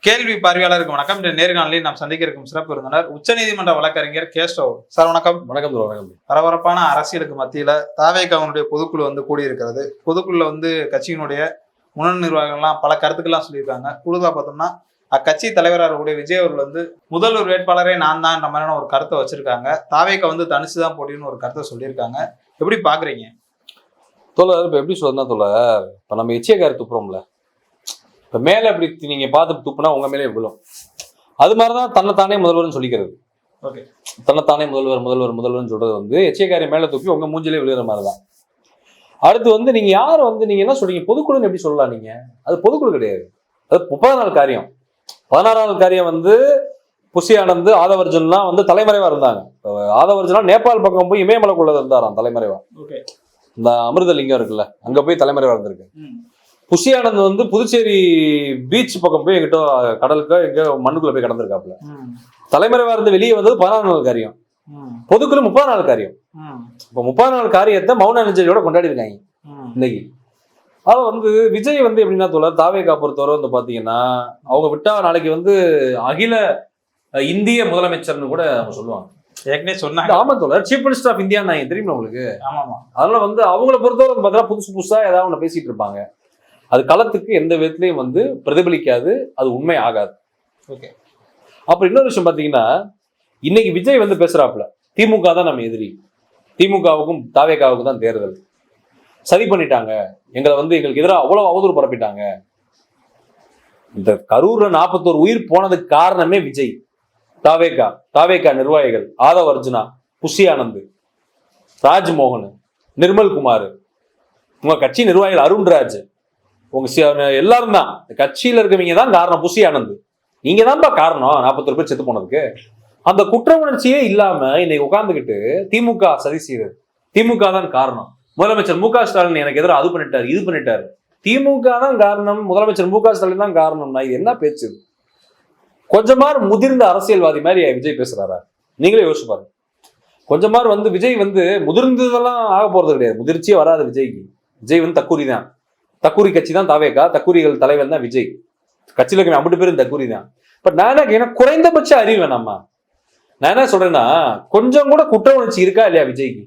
கேள்வி பார்வையாளருக்கு வணக்கம். இந்த நேர்காணலில் நாம் சந்திக்க இருக்கும் சிறப்பு விருந்தினர் உச்சநீதிமன்ற வழக்கறிஞர் கேஸ்டோ சார். வணக்கம். வணக்கம். வணக்கம். பரபரப்பான அரசியலுக்கு மத்தியில தாவேகாவுடைய பொதுக்குழு கூடியிருக்கிறது. பொதுக்குழுல கட்சியினுடைய முன்னணி நிர்வாகிகள்லாம் பல கருத்துக்கள்லாம் சொல்லியிருக்காங்க. கூடுதலா பார்த்தோம்னா அக்கட்சி தலைவராக கூடிய விஜய் அவர்கள் முதல்வர் வேட்பாளரே நான் தான் மாதிரியான ஒரு கருத்தை வச்சிருக்காங்க. தாவேகா தனிச்சுதான் போட்டின்னு ஒரு கருத்தை சொல்லியிருக்காங்க. எப்படி பாக்குறீங்க தோழர்? இப்ப எப்படி சொல்றதுன்னா தோழர், இப்ப நம்ம எச்சியக்காரி துப்புறோம்ல, இப்ப மேல இப்படி நீங்க பார்த்து துப்புனா உங்க மேலே விழும். அது மாதிரிதான் தன்னைத்தானே முதல்வர்னு சொல்லிக்கிறது. தன்னைத்தானே முதல்வர்னு சொல்றது எச்சியக்காரி மேல துப்பி உங்க மூஞ்சிலே விழுகிற மாதிரிதான். அடுத்து நீங்க யார் நீங்க என்ன சொல்றீங்க, பொதுக்குழுன்னு எப்படி சொல்லலாம்? நீங்க அது பொதுக்குழு கிடையாது, அது 30 நாள் காரியம். 16 நாள் காரியம் புஷி ஆனந்த், ஆதவர்ஜுன்லாம் தலைமறைவா இருந்தாங்க. ஆதவர்ஜுனா நேபாள் பக்கம் போய் இமயமலைக்குள்ள இருந்தாராம் தலைமறைவா. இந்த அமிர்தலிங்கம் இருக்குல்ல, அங்க போய் தலைமறைவா இருந்திருக்கு. புஷி ஆனந்த் புதுச்சேரி பீச் பக்கம் போய் எங்கிட்ட கடலுக்கு எங்க மண்ணுக்குள்ள போய் கடந்திருக்காப்புல. தலைமறைவா இருந்து வெளியே வந்தது 16 நாள் காரியம். பொதுக்குழு 30 நாள் காரியம். இப்ப 30 நாள் காரியத்தை மௌன அஞ்சலியோட கொண்டாடி இருக்காங்க இன்னைக்கு. அது விஜய் எப்படின்னா தோழர், தாவேகா பொறுத்தவரை பாத்தீங்கன்னா அவங்க விட்டா நாளைக்கு அகில இந்திய முதலமைச்சர்னு கூட அவங்க சொல்லுவாங்க. ஏற்கனவே சொன்னாங்க. ஆமா தோழர், சீஃப் மினிஸ்டர் ஆஃப் இந்தியா நான் தெரியுமா உங்களுக்கு? ஆமாமா. அதனால அவங்கள பொறுத்தவரை பார்த்தா புதுசா ஏதாவது ஒண்ணு பேசிட்டு இருப்பாங்க. அது களத்துக்கு எந்த விதத்திலையும் பிரதிபலிக்காது, அது உண்மை ஆகாது. அப்புறம் இன்னொரு விஷயம் பாத்தீங்கன்னா, இன்னைக்கு விஜய் பேசுறாப்புல திமுக தான் நம்ம எதிரி, திமுகவுக்கும் தாவேகாவுக்கும் தான் தேர்தல், சதி பண்ணிட்டாங்க எங்களை, எங்களுக்கு எதிராக அவ்வளவு அவதூறு பரப்பிட்டாங்க. இந்த கரூர்ல 41 உயிர் போனதுக்கு காரணமே விஜய், தாவேகா நிர்வாகிகள், ஆதவர்ஜுனா, புஷி ஆனந்த், ராஜ்மோகன், நிர்மல்குமார், உங்க கட்சி நிர்வாகிகள் அருண்ராஜ், உங்க எல்லாரும் தான் கட்சியில இருக்கவங்க தான் காரணம். புஷி ஆனந்த் நீங்க தான்ப்பா காரணம் 41 பேர் செத்து போனதுக்கு. அந்த குற்ற உணர்ச்சியே இல்லாம இன்னைக்கு உட்கார்ந்துக்கிட்டு திமுக சதி செய்யுது, திமுக தான் காரணம், முதலமைச்சர் மு.க. ஸ்டாலின் எனக்கு எதிராக அது பண்ணிட்டாரு இது பண்ணிட்டாரு, திமுக தான் காரணம், முதலமைச்சர் மு.க. ஸ்டாலின் தான் காரணம்னா இது என்ன பேச்சு? கொஞ்சமார் முதிர்ந்த அரசியல்வாதி மாதிரி விஜய் பேசுறாரா? நீங்களே யோசிச்சு பாருங்க. கொஞ்சமார் விஜய் முதிர்ந்ததெல்லாம் ஆக போறது கிடையாது, முதிர்ச்சியே வராது விஜய்க்கு. விஜய் தக்கூரி தான், தக்கூரி கட்சி தான் தாவேகா, தக்கூரிகள் தலைவர் தான் விஜய். கட்சியில இருக்க 50 பேரும் தக்கூரி தான். பட் நான் என்ன குறைந்தபட்ச அறிவு வேணாமா? நான் என்ன சொல்றேன்னா, கொஞ்சம் கூட குற்ற உணர்ச்சி இருக்கா இல்லையா விஜய்க்கு?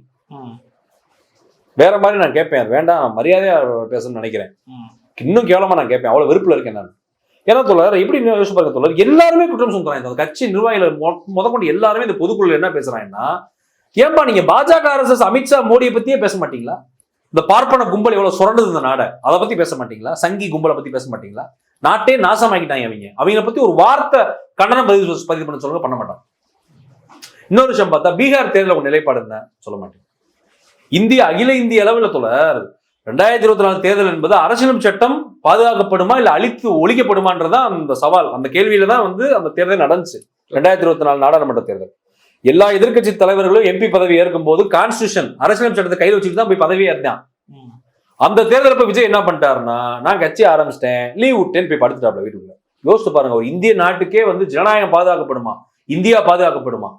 வேற மாதிரி நான் கேட்பேன், வேண்டாம் மரியாதையா பேசணும்னு நினைக்கிறேன். இன்னும் கேவலமா நான் கேட்பேன், அவ்வளவு வெறுப்புல இருக்கேன் நான். ஏன்னா தோழர், எப்படி யோசிச்சு பாருங்க தோழர், எல்லாருமே குற்றம் சொல்றாங்க. கட்சி நிர்வாகிகள் முதற்கொண்டு எல்லாருமே இந்த பொதுக்குழுல என்ன பேசுறாங்கன்னா, ஏன்பா நீங்க பாஜக RSS அமித்ஷா மோடியை பத்தியே பேச மாட்டீங்களா? இந்த பார்ப்பன கும்பல் எவ்வளவு சுரண்டது இந்த நாடை, அதை பத்தி பேச மாட்டீங்களா? சங்கி கும்பலை பத்தி பேச மாட்டீங்களா? நாட்டே நாசமாக்கிட்டாங்க அவங்கள பத்தி ஒரு வார்த்தை கண்டனம் பதிவு பண்ண சொல்லுங்க, பண்ண மாட்டாங்க. இன்னொரு விஷயம் பார்த்தா, பீகார் தேர்தல் ஒரு நிலைப்பாடு என்ன சொல்ல மாட்டேன். அகில இந்திய அளவில் தோழர் 2024 தேர்தல் என்பது அரசியலமைப்பு சட்டம் பாதுகாக்கப்படுமா இல்ல அழித்து ஒழிக்கப்படுமான்றதான் அந்த சவால். அந்த கேள்வியில தான் அந்த தேர்தல் நடந்துச்சு. 2024 நாடாளுமன்ற தேர்தல் எல்லா எதிர்கட்சி தலைவர்களும் MP பதவி ஏற்கும் போது கான்ஸ்டியூஷன் அரசியலமைப்பு சட்டத்தை கையில் வச்சுட்டு தான் போய் பதவியே இருந்தான். அந்த தேர்தல் விஜய் என்ன பண்ணிட்டாருன்னா, நான் கட்சி ஆரம்பிச்சிட்டேன், லீவ் விட்டேன்னு போய் படுத்துட்டாப்ல வீட்டுக்குள்ள. யோசிச்சு பாருங்க, ஒரு இந்திய நாட்டுக்கே ஜனநாயகம் பாதுகாக்கப்படுமா, இந்தியா பாதுகாக்கப்படுமா?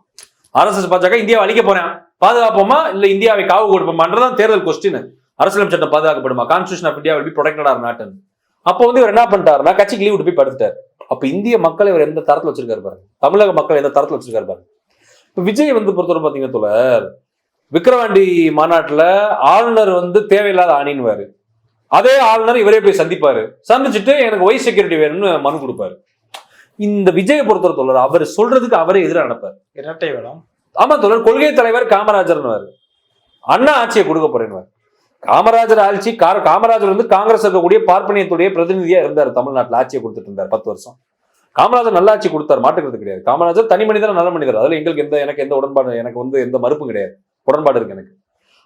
RSS பாஜக இந்தியாவை அழிக்க போறேன், பாதுகாப்போமா இல்ல இந்தியாவை காவு கொடுப்போமான்றதான் தேர்தல் கொஸ்டின். அரசியலமைப்பு சட்டம் பாதுகாக்கப்படுமா, constitution of India will be protected or not. அப்போ இவர் என்ன பண்ணிட்டாருன்னா, கட்சிக்கு லீவ் விட்டு போய் படுத்துட்டாரு. அப்ப இந்திய மக்களை இவர் எந்த தரத்துல வச்சிருக்காரு பாருங்க, தமிழக மக்கள் எந்த தரத்துல வச்சிருக்காரு பாருங்க. இப்ப விஜய் பொறுத்தவரை பாத்தீங்கன்னா தோழர், விக்கிரவாண்டி மாநாட்டுல ஆளுநர் தேவையில்லாத ஆணின்வாரு, அதே ஆளுநர் இவரே போய் சந்திப்பாரு, சந்திச்சுட்டு எனக்கு ஒய் செக்யூரிட்டி வேணும்னு மனு கொடுப்பாரு. இந்த விஜயை பொறுத்தவரை தோழர், அவர் சொல்றதுக்கு அவரே எதிராக நடப்பார். இரட்டை வேடம். ஆமா தோழர், கொள்கை தலைவர் காமராஜர்னு அண்ணா ஆட்சியை கொடுக்க போறேன்னு. காமராஜர் ஆட்சி, காமராஜர் காங்கிரஸ் இருக்கக்கூடிய பார்ப்பனியத்துடைய பிரதிநிதியா இருந்தார், தமிழ்நாட்டில் ஆட்சியை கொடுத்துட்டு இருந்தார் 10 வருஷம். காமராஜர் நல்ல ஆட்சி கொடுத்தார், மாட்டுக்கிறது கிடையாது. காமராஜர் தனி மனிதர், நல்ல மனிதர், அதுல எங்களுக்கு எனக்கு எந்த உடன்பாடு, எனக்கு எந்த மறுப்பும் கிடையாது, உடன்பாடு இருக்கு எனக்கு.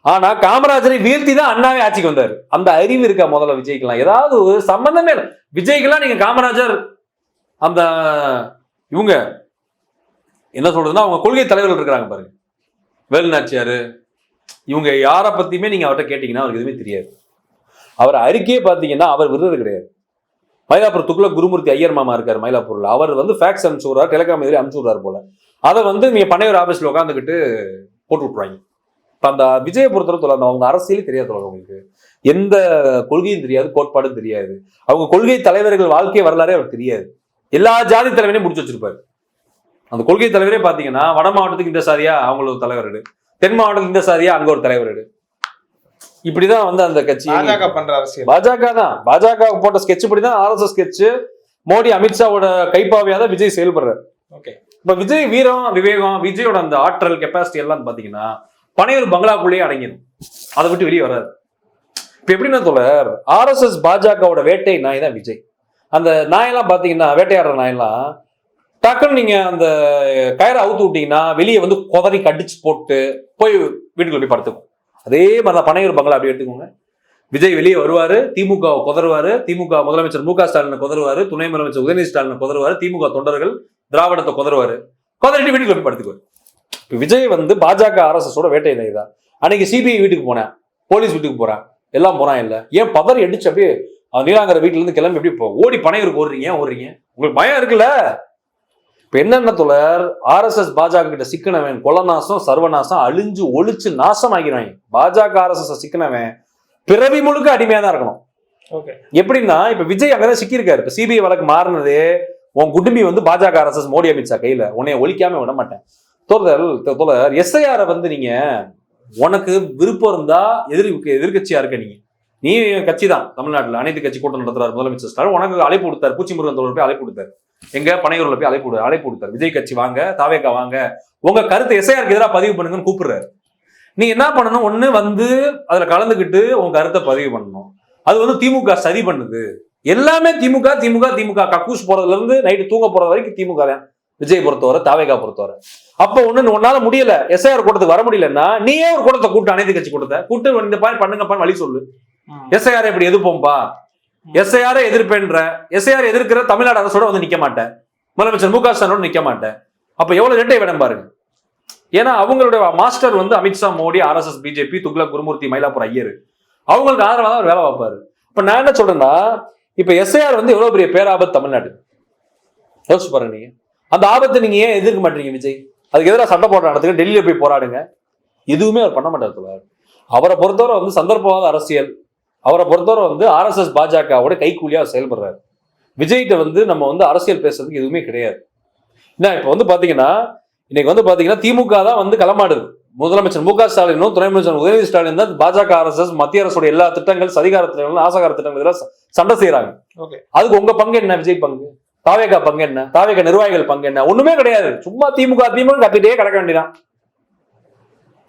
ஆனா காமராஜரை வீழ்த்தி தான் அண்ணாவே ஆட்சிக்கு வந்தாரு. அந்த அறிவு இருக்கா முதல்ல விஜய்க்கெல்லாம்? ஏதாவது ஒரு சம்பந்தமே இல்லை விஜய்க்கெல்லாம். நீங்க காமராஜர் அந்த இவங்க என்ன சொல்றதுன்னா, அவங்க கொள்கை தலைவர்கள் இருக்கிறாங்க பாருங்க, வேலுநாச்சியாரு, இவங்க யாரை பத்தியுமே நீங்க அவர்கிட்ட கேட்டீங்கன்னா அவருக்கு எதுவுமே தெரியாது. அவர் அறிக்கையே பாத்தீங்கன்னா அவர் விடுறது கிடையாது. மயிலாப்பூர் துக்ளக் குருமூர்த்தி ஐயர் மாமா இருக்காரு மயிலாப்பூர்ல, அவர் ஃபேக்ஸ் அனுப்பிச்சு விடுறாரு, டெலிகிராம் எதிரே அனுப்பிச்சு விடுறாரு போல. அதை நீங்க பண்ணையூர் ஆபீஸ்ல உட்காந்துக்கிட்டு போட்டு விட்டுருவாங்க. அந்த விஜயை பொறுத்தவரை அவங்க அரசியலே தெரியாது, அவங்களுக்கு எந்த கொள்கையும் தெரியாது, கோட்பாடும் தெரியாது, அவங்க கொள்கை தலைவர்கள் வாழ்க்கை வரலாறே அவருக்கு தெரியாது. எல்லா ஜாதி தலைவரையும் முடிச்சு வச்சிருப்பாரு. அந்த கொள்கை தலைவரே பாத்தீங்கன்னா வட மாவட்டத்துக்கு இந்த சாதியா அவங்கள ஒரு தலைவர், தென் மாவட்டத்துக்கு இந்த சாதியா அங்க ஒரு தலைவர். இப்படிதான் வந்து அந்த கட்சி பாஜக பண்ற அரசியல். பாஜக தான், பாஜக போட்ட ஸ்கெட்ச் படிதான் RSS ஸ்கெட்ச். மோடி அமித்ஷாவோட கைப்பாவையா தான் விஜய் செயல்படுறாரு. ஓகே, இப்ப விஜய் வீரம் விவேகம், விஜயோட அந்த ஆற்றல் கெப்பாசிட்டி எல்லாம் பாத்தீங்கன்னா பனையூர் பங்களாக்குள்ளேயே அடங்கிடும், அதை விட்டு வெளியே வராது. இப்ப எப்படின்னா தோழர், RSS பாஜகவோட வேட்டை நாய் தான் விஜய். அந்த நாயெல்லாம் பாத்தீங்கன்னா வேட்டையாடுற நாயெல்லாம் டக்குன்னு நீங்க அந்த கயிறை அவுத்து விட்டீங்கன்னா வெளியே வந்து குதறி கடிச்சு போட்டு போய் வீட்டுக்குள்ள போய் படுத்துக்கும். அதே மாதிரிதான் பனையூர் பங்களா அப்படி எடுத்துக்கோங்க. விஜய் வெளியே வருவாரு, திமுக குதறுவாரு, திமுக முதலமைச்சர் மு க ஸ்டாலினை குதறுவாரு, துணை முதலமைச்சர் உதயநிதி ஸ்டாலினை குதறுவாரு, திமுக தொண்டர்கள் திராவிடத்தை குதறுவாரு, குதறிட்டு வீட்டுக்குள்ள போய் படுத்துக்குவாரு. விஜய் வந்து பாஜக RSSோட வேட்டை நாய் தான். அன்னைக்கு CBI வீட்டுக்கு போனேன், போலீஸ் வீட்டுக்கு போறேன், எல்லாம் போறான் இல்ல, ஏன் பதறி அடிச்சு அப்படியே நீலாங்கர வீட்டுல இருந்து கிளம்பி எப்படி ஓடி பனையூருக்கு ஓடுறீங்க? ஓடுறீங்க, உங்களுக்கு பயம் இருக்குல்ல? இப்ப என்னென்ன தோழர், RSS பாஜக கிட்ட சிக்கனவன் கொலநாசம் சர்வநாசம் அழிஞ்சு ஒழிச்சு நாசம் ஆகிறாங்க. பாஜக RSS சிக்கனவன் பிறவி முழுக்க அடிமையா தான் இருக்கணும். ஓகே, எப்படின்னா இப்ப விஜய் அங்கதான் சிக்கியிருக்காரு. இப்ப CBI வழக்கு மாறினது, உன் குடும்பி வந்து பாஜக RSS மோடி அமித்ஷா கையில, உன்னைய ஒழிக்காம விட மாட்டேன். தோழர் SIR வந்து நீங்க உனக்கு விருப்பம் இருந்தா எதிர்கட்சியா இருக்க, நீ கட்சி தான் தமிழ்நாட்டுல அனைத்து கட்சி கூட்டம் நடத்துறாரு முதலமைச்சர் ஸ்டாலின், உனக்கு அழைப்பு கொடுத்தாரு. பூச்சி முருகன் தோழர் போய் அழைப்பு கொடுத்தாரு, எங்க பனையூர்ல போய் அழைப்பு கொடுத்தாரு. விஜய் கட்சி வாங்க, தாவேகா வாங்க, உங்க கருத்தை SIRக்கு எதிராக பதிவு பண்ணுங்கன்னு கூப்பிடுறாரு. நீ என்ன பண்ணணும், ஒண்ணு வந்து அதுல கலந்துக்கிட்டு உங்க கருத்தை பதிவு பண்ணணும். அது வந்து திமுக சரி பண்ணுது. எல்லாமே திமுக திமுக திமுக கக்கூஸ் போறதுல இருந்து நைட்டு தூங்க போறது வரைக்கும் திமுக தான். விஜய் பொறுத்தவரை, தாவேகா பொறுத்தவரை. அப்ப ஒன்னால முடியல, SIR கூட்டத்துக்கு வர முடியலன்னா நீயே ஒரு கூட்டத்தை கூட்டு, அனைத்து கட்சி கூட்டத்தை கூட்டு இந்த மாதிரி பண்ணுங்கப்பான்னு வழி சொல்லு. SIR எப்படி எதிர்ப்போம்பா, SIR எதிர்ப்பேன்ற, SIR எதிர்க்கிற தமிழ்நாடு அரசோட வந்து நிக்க மாட்டேன், முதலமைச்சர் மு க ஸ்டாலினோட நிக்க மாட்டேன். அப்ப எவ்வளவு ரெட்டை வேடம் பாருங்க. ஏன்னா அவங்களுடைய மாஸ்டர் வந்து அமித்ஷா, மோடி, RSS, BJP, துக்ளக், குருமூர்த்தி, மயிலாப்பூர் ஐயர், அவங்களுக்கு ஆதரவாக தான் வேலை பார்ப்பாரு. இப்ப நான் என்ன சொல்றேன்னா, இப்ப SIR வந்து எவ்வளவு பெரிய பேராபத்து தமிழ்நாடு யோசிச்சு பாருங்க. நீங்க அந்த ஆபத்தை நீங்க ஏன் எதிர்க்க மாட்டீங்க? விஜய் அதுக்கு எதிராக சண்டை போடுற இடத்துக்கு டெல்லியில போய் போராடுங்க. எதுவுமே அவர் பண்ண மாட்டார். அவரை பொறுத்தவரை வந்து சந்தர்ப்பவாத அரசியல், அவரை பொறுத்தவரை வந்து RSS பாஜகவோட கைக்கூலியா செயல்படுறாரு. விஜய்கிட்ட வந்து நம்ம வந்து அரசியல் பேசுறதுக்கு எதுவுமே கிடையாது. இப்ப வந்து பாத்தீங்கன்னா இன்னைக்கு வந்து பாத்தீங்கன்னா திமுக தான் வந்து களமாடுது. முதலமைச்சர் மு க ஸ்டாலினும் துணை முதலமைச்சர் உதயநிதி ஸ்டாலின் தான் பாஜக RSS மத்திய அரசோட எல்லா திட்டங்கள், சதிகார திட்டங்கள், ஆசகார திட்டங்கள் இதெல்லாம் சண்டை செய்யறாங்க. அதுக்கு உங்க பங்கு என்ன? விஜய் பங்கு, தாவேகா பங்கு என்ன? தாவேகா நிர்வாகிகள் பங்கு என்ன? ஒண்ணுமே கிடையாது. சும்மா திமுக திமுக கத்திட்டே கிடக்க வேண்டியதான்.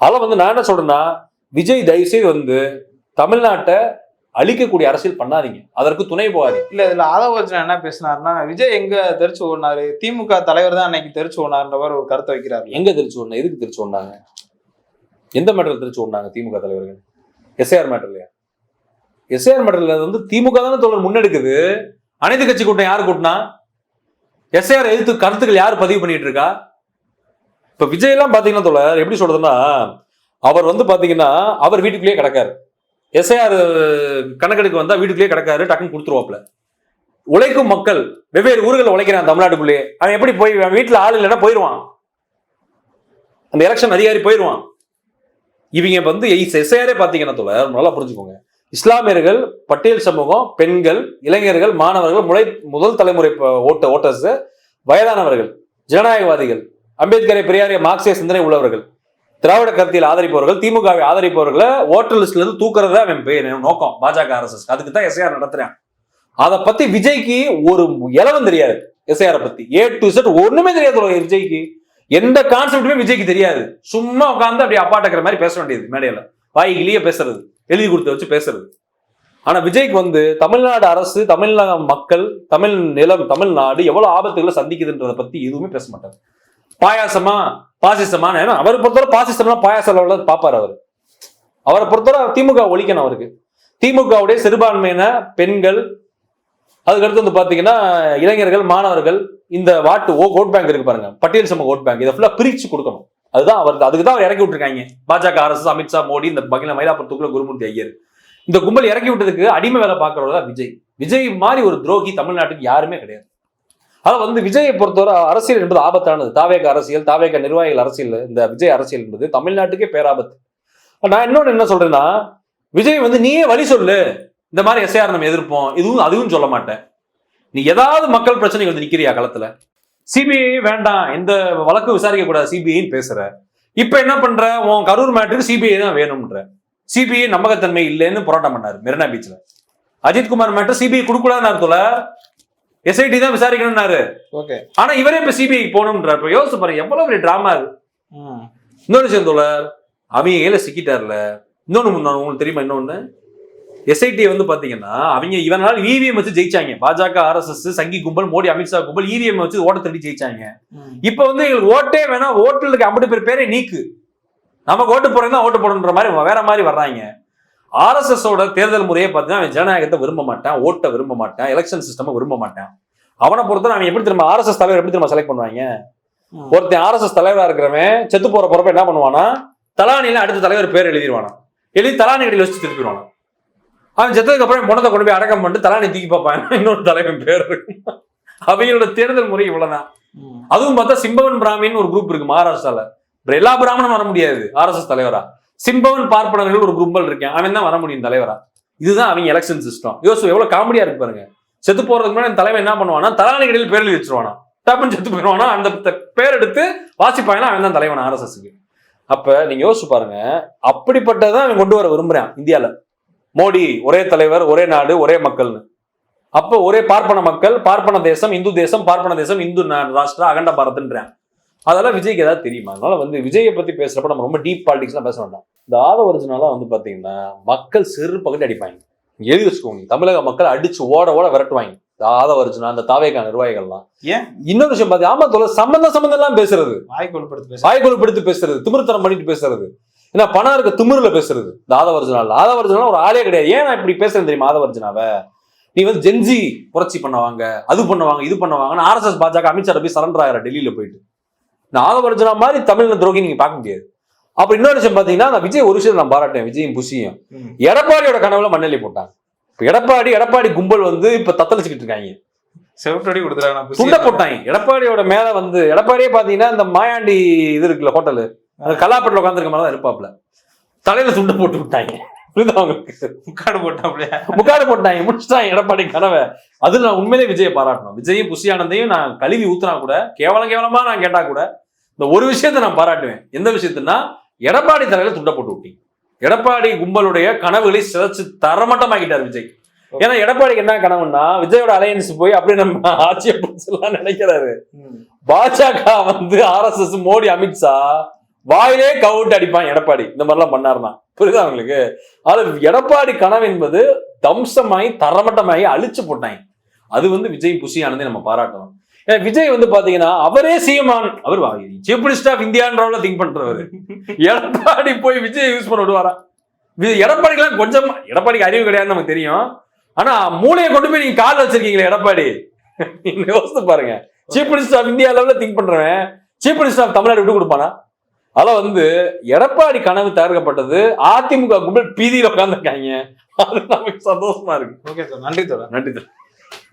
அதெல்லாம் வந்து நான் என்ன சொல்றேன்னா, விஜய் தயவுசெய்து வந்து தமிழ்நாட்டை அழிக்கக்கூடிய அரசியல் பண்ணாதீங்க, அதற்கு துணை போகாதீங்க. இல்ல இதுல ஆதவர்ஜன் என்ன பேசினாருன்னா, விஜய் எங்க தெரிச்சு ஓடினாரு, திமுக தலைவர் தான் அன்னைக்கு தெரிச்சு ஓடினார்ன்ற மாதிரி ஒரு கருத்தை வைக்கிறாரு. எங்க தெரிச்சு ஓடினா, எதுக்கு தெரிச்சு ஓடினாங்க, எந்த மேட்டர்ல தெரிச்சு ஓடினாங்க திமுக தலைவர்கள்? SIR மேட்டர்லயா? SIR மேட்டர்ல வந்து திமுக தானே தோழர் முன்னெடுக்குது. அனைத்து கட்சி கூட்டம் யாரு கூட்டினா? SIR எதிர்த்து கருத்துக்கள் யாரு பதிவு பண்ணிட்டு இருக்கா? இப்ப விஜய் எல்லாம் பாத்தீங்கன்னா தோழர் எப்படி சொல்றதுன்னா, அவர் வந்து பாத்தீங்கன்னா அவர் வீட்டுக்குள்ளேயே கிடக்காரு. SIR கணக்கெடுக்க வந்தா வீட்டுக்குள்ளேயே கிடக்காரு, டக்குன்னு கொடுத்துருவாப்ல. உழைக்கும் மக்கள் வெவ்வேறு ஊர்கள் உழைக்கிறான் தமிழ்நாட்டுக்குள்ளேயே, அவன் எப்படி போய் வீட்டுல ஆள் இல்லைன்னா போயிடுவான், அந்த எலெக்ஷன் அதிகாரி போயிடுவான். இவங்க வந்து SIR பாத்தீங்கன்னா தோழர் நல்லா புரிஞ்சுக்கோங்க, இஸ்லாமியர்கள், பட்டியல் சமூகம், பெண்கள், இளைஞர்கள், மாணவர்கள், முதல் தலைமுறை ஓட்டர்ஸ், வயதானவர்கள், ஜனநாயகவாதிகள், அம்பேத்கரை, பெரியாரிய, மார்க்சிய சிந்தனை உள்ளவர்கள், திராவிட கருத்தியல் ஆதரிப்பவர்கள், திமுகவை ஆதரிப்பவர்களை ஓட்டர் லிஸ்ட்ல இருந்து தூக்குறதா அவன் நோக்கம் பாஜக RSS. அதுக்கு தான் SIR நடத்துறான். அதை பத்தி விஜய்க்கு ஒரு இலவம் தெரியாது. SIR பத்தி A to Z ஒண்ணுமே தெரியாது விஜய்க்கு. எந்த கான்செப்டுமே விஜய்க்கு தெரியாது. சும்மா உட்காந்து அப்படி அப்பாட்டக்கிற மாதிரி பேச வேண்டியது, மேடையில வாய்கிலேயே பேசுறது, எழுதி கொடுத்து வச்சு பேசுறது. ஆனா விஜய்க்கு வந்து தமிழ்நாடு அரசு, தமிழ்நாடு மக்கள், தமிழ் நிலம், தமிழ்நாடு எவ்வளவு ஆபத்துகளை சந்திக்குதுன்றதை பத்தி எதுவுமே பேச மாட்டார். பாயாசமா பாசிசமான, ஏன்னா அவரை பொறுத்தவரை பாசிசம்னா பாயாச அளவுல பாப்பாரு அவரு. அவரை பொறுத்தவரை திமுக ஒழிக்கணும். அவருக்கு திமுகவுடைய சிறுபான்மையின பெண்கள், அதுக்கடுத்து வந்து பாத்தீங்கன்னா இளைஞர்கள், மாணவர்கள், இந்த ஓட் பேங்க் இருக்கு பாருங்க, பட்டியல் சமூக ஓட் பேங்க், இதை ஃபுல்லா பிரிச்சு கொடுக்கணும். அதுதான் அவர், அதுக்கு தான் அவர் இறக்கி விட்டுருக்காங்க பாஜக RSS, அமித்ஷா, மோடி, இந்த பகில மயிலாப்பூர் துக்ளக், குருமூர்த்தி ஐயர், இந்த கும்பல் இறக்கி விட்டதுக்கு அடிமை வேலை பார்க்கறவர் தான் விஜய். விஜய் மாதிரி ஒரு துரோகி தமிழ்நாட்டுக்கு யாருமே கிடையாது. அதாவது வந்து விஜயை பொறுத்தவரை அரசியல் என்பது ஆபத்தானது. தாவேக அரசியல், தாவேக நிர்வாகிகள் அரசியல், இந்த விஜய் அரசியல் என்பது தமிழ்நாட்டுக்கே பேராபத்து. நான் இன்னொன்னு என்ன சொல்றேன்னா, விஜய் வந்து நீயே வழி சொல்லு, இந்த மாதிரி SIR நம்ம எதிர்ப்போம், இதுவும் அதுவும் சொல்ல மாட்டேன். நீ ஏதாவது மக்கள் பிரச்சனைக்கு வந்து நிக்கிறியா களத்துல? சிபிஐ வேண்டாம், எந்த வழக்கு விசாரிக்க கூடாது சிபிஐன்னு பேசுற. இப்ப என்ன பண்ற? உன் கரூர் மேட்டருக்கு சிபிஐ தான் வேணும்ன்ற. சிபிஐ நம்பகத்தன்மை இல்லைன்னு போராட்டம் பண்ணாரு மெரினா பீச்ல. அஜித்குமார் மேட்டர் சிபிஐ கொடுக்கூடாதுன்னு எஸ்ஐடி தான் விசாரிக்கணும்னாரு. ஆனா இவரே இப்ப சிபிஐ போகணும்ன்ற. இப்ப யோசிச்சு பாருங்க எவ்வளவு பெரிய டிராமா இது. இன்னொரு விஷயம் தோழர், அவங்க கையில சிக்கிட்டார்ல. இன்னொன்னு உங்களுக்கு தெரியுமா? இன்னொன்னு எஸ்ஐடி வந்து பாத்தீங்கன்னா அவங்க இவனால இவிஎம் வச்சு ஜெயிச்சாங்க. பாஜக, ஆர்எஸ்எஸ், சங்கி கும்பல், மோடி, அமித்ஷா கும்பல் இவிஎம் வச்சு ஓட்ட தட்டி ஜெயிச்சாங்க. இப்ப வந்து எங்களுக்கு ஓட்டே வேணாம், ஓட்டுல இருக்க 50 பேரை நீக்கு, நமக்கு ஓட்டு போறேன் தான் ஓட்டு போடணுன்ற மாதிரி வேற மாதிரி வர்றாங்க. ஆர்எஸ்எஸ் ஓட தேர்தல் முறையே பார்த்தீங்கன்னா ஜனநாயகத்தை விரும்ப மாட்டான், ஓட்டை விரும்ப மாட்டான், எலெக்ஷன் சிஸ்டம் விரும்ப மாட்டான். அவனை பொறுத்தவரை அவன் எப்படி திரும்ப ஆர்எஸ்எஸ் தலைவர் எப்படி திரும்ப செலக்ட் பண்ணுவாங்க? ஒருத்தன் ஆர்எஸ்எஸ் தலைவரா இருக்கிறவன் செத்து போறப்ப என்ன பண்ணுவானா, தலானியில அடுத்த தலைவர் பேர் எழுதிடுவானா, எழுதி தலானி கடையில் வச்சு திருப்பிடுவானா. அவன் செத்ததுக்கு அப்புறம் முனத்தை கொண்டு போய் அடக்கம் பண்ணிட்டு தலானி தூக்கி பார்ப்பான், இன்னொரு தலைவன் பேர் இருக்கு. அவங்களோட தேர்தல் முறை இவ்வளவுதான். அதுவும் பார்த்தா சிம்பவன் பிராமின் ஒரு குரூப் இருக்கு மகாராஷ்டிரால. எல்லா பிராமணனும் வர முடியாது ஆர்எஸ்எஸ் தலைவரா. சிம்பவன் பார்ப்பனர்கள் ஒரு கும்பல் இருக்கேன், அவன் தான் வர முடியும் தலைவரா. இதுதான் அவங்க எலெக்ஷன் சிஸ்டம். யோசிச்சு எவ்வளவு காமெடியா இருக்கு பாருங்க. செத்து போறதுக்கு முன்னாடி தலைவன் என்ன பண்ணுவானா, தலானி கடையில் பேர் எழுதி வச்சிருவானா, டப்புன்னு செத்து போயிடுவானா, அந்த பேர் எடுத்து வாசிப்பாங்கன்னா அவன் தான் தலைவன் ஆர்எஸ்எஸ்க்கு. அப்ப நீங்க யோசிச்சு பாருங்க, அப்படிப்பட்டதான் அவன் கொண்டு வர விரும்புறான் இந்தியால. மோடி ஒரே தலைவர், ஒரே நாடு, ஒரே மக்கள்னு. அப்ப ஒரே பார்ப்பன மக்கள், பார்ப்பன தேசம், இந்து தேசம், பார்ப்பன தேசம், இந்து ராஷ்டிரா, அகண்ட பாரத்ன்றேன். அதெல்லாம் விஜய்க்கு ஏதாவது தெரியுமா? அதனால வந்து விஜயை பத்தி பேசுறப்ப நம்ம ரொம்ப டீப் பாலிடிக்ஸ் எல்லாம் பேச வேண்டாம். இந்த ஆதவர்ஜுனாலாம் வந்து பாத்தீங்கன்னா மக்கள் சிறு பகுதி அடிப்பாங்க. எழுதி வச்சுக்கோங்க, தமிழக மக்கள் அடிச்சு ஓட ஓட விரட்டுவாங்க இந்த ஆதவர்ஜுனா, அந்த தாவேகா நிர்வாகிகள்லாம். ஏன் இன்னொரு விஷயம் பாத்தீங்க, ஆமா தோல சம்பந்தம் எல்லாம் பேசுறது, வாய்க்கொழுப்படுத்தி பேசுறது, திமிர்த்தனம் பண்ணிட்டு பேசுறது, ஏன்னா பணம் இருக்க திமிர்ல பேசுறது. இந்த ஆதவர்ஜுனா ஒரு ஆளே கிடையாது. ஏன் நான் இப்படி பேசுறேன் தெரியுமா? ஆதவர்ஜுனாவை நீ வந்து ஜென்ஜி புரட்சி பண்ணுவாங்க, அது பண்ணுவாங்க, இது பண்ணுவாங்க, ஆர்எஸ்எஸ், பாஜக, அமித்ஷா போய் சரண்டர் ஆகிற டெல்லியில போயிட்டு. நான் ஆதவர்ஜுனா மாதிரி தமிழ்ல துரோகி நீங்க பார்க்க முடியாது. அப்ப இன்னொரு விஷயம் பாத்தீங்கன்னா, நான் விஜய் ஒரு விஷயம் நான் பாராட்டேன், விஜயும் புஷியும் எடப்பாடியோட கனவுல மண்ணெல்லி போட்டாங்க. இப்ப எடப்பாடி கும்பல் வந்து இப்ப தத்தளிச்சுக்கிட்டு இருக்காங்க, செவட்டடி கொடுத்துறாங்க, துண்டை போட்டாங்க எடப்பாடியோட மேல. வந்து எடப்பாடியே பாத்தீங்கன்னா இந்த மாயாண்டி இது இருக்குல்ல ஹோட்டலு, கல்லாப்பட்டில் உட்காந்துருக்க மாதிரி தான் இருப்பாப்ல, தலையில துண்டை போட்டு விட்டாங்க. முக்காடு போட்டாங்க, முடிச்சுட்டாங்க எடப்பாடி கனவை. அது நான் உண்மையிலே விஜயை பாராட்டணும். விஜயும் புஷி ஆனந்தையும் நான் கழுவி ஊத்துனா கூட, கேவலமா நான் கேட்டா கூட இந்த ஒரு விஷயத்த நான் பாராட்டுவேன். எந்த விஷயத்துனா, எடப்பாடி தலையில துண்டை போட்டு விட்டீங்க. எடப்பாடி கும்பலுடைய கனவுகளை சிதைச்சு தரமட்டமாக்கிட்டார் விஜய். ஏன்னா எடப்பாடிக்கு என்ன கனவுன்னா, விஜயோட அலையன்ஸ் போய் அப்படியே நம்ம ஆட்சியை பிடிச்சலாம் நினைக்கிறாரு. பாஜக வந்து ஆர்எஸ்எஸ், மோடி, அமித்ஷா வாயிலே கவுட்டு அடிப்பான் எடப்பாடி. இந்த மாதிரிலாம் பண்ணாருன்னா புரியுதா அவங்களுக்கு? அது எடப்பாடி கனவு என்பது தம்சமாயி தரமட்டமாயி அழிச்சு போட்டாங்க. அது வந்து விஜய் புஷி ஆனதை நம்ம பாராட்டணும். ஏன்னா விஜய் வந்து பாத்தீங்கன்னா அவரே சீமான், அவர் சீஃப் மினிஸ்டர் ஆஃப் இந்தியான்றவள திங்க் பண்றவரு. எடப்பாடி போய் விஜய் யூஸ் பண்ண விடுவாரா? எடப்பாடிக்கெல்லாம் கொஞ்சம், எடப்பாடிக்கு அறிவு கிடையாதுன்னு நமக்கு தெரியும். ஆனா மூளையை கொண்டு போய் நீங்க கால வச்சிருக்கீங்களே எடப்பாடி, யோசித்து பாருங்க. சீஃப் மினிஸ்டர் ஆஃப் இந்தியா லெவலில் திங்க் பண்றவன் சீஃப் மினிஸ்டர் ஆஃப் தமிழ்நாடு விட்டு கொடுப்பானா? அதெல்லாம் வந்து எடப்பாடி கனவு தயாரிக்கப்பட்டது. அதிமுக கும்பல் பீதியில் உட்காந்துருக்காங்க. அது நமக்கு சந்தோஷமா இருக்கு. ஓகே சார், நன்றி சார். நன்றி சார்.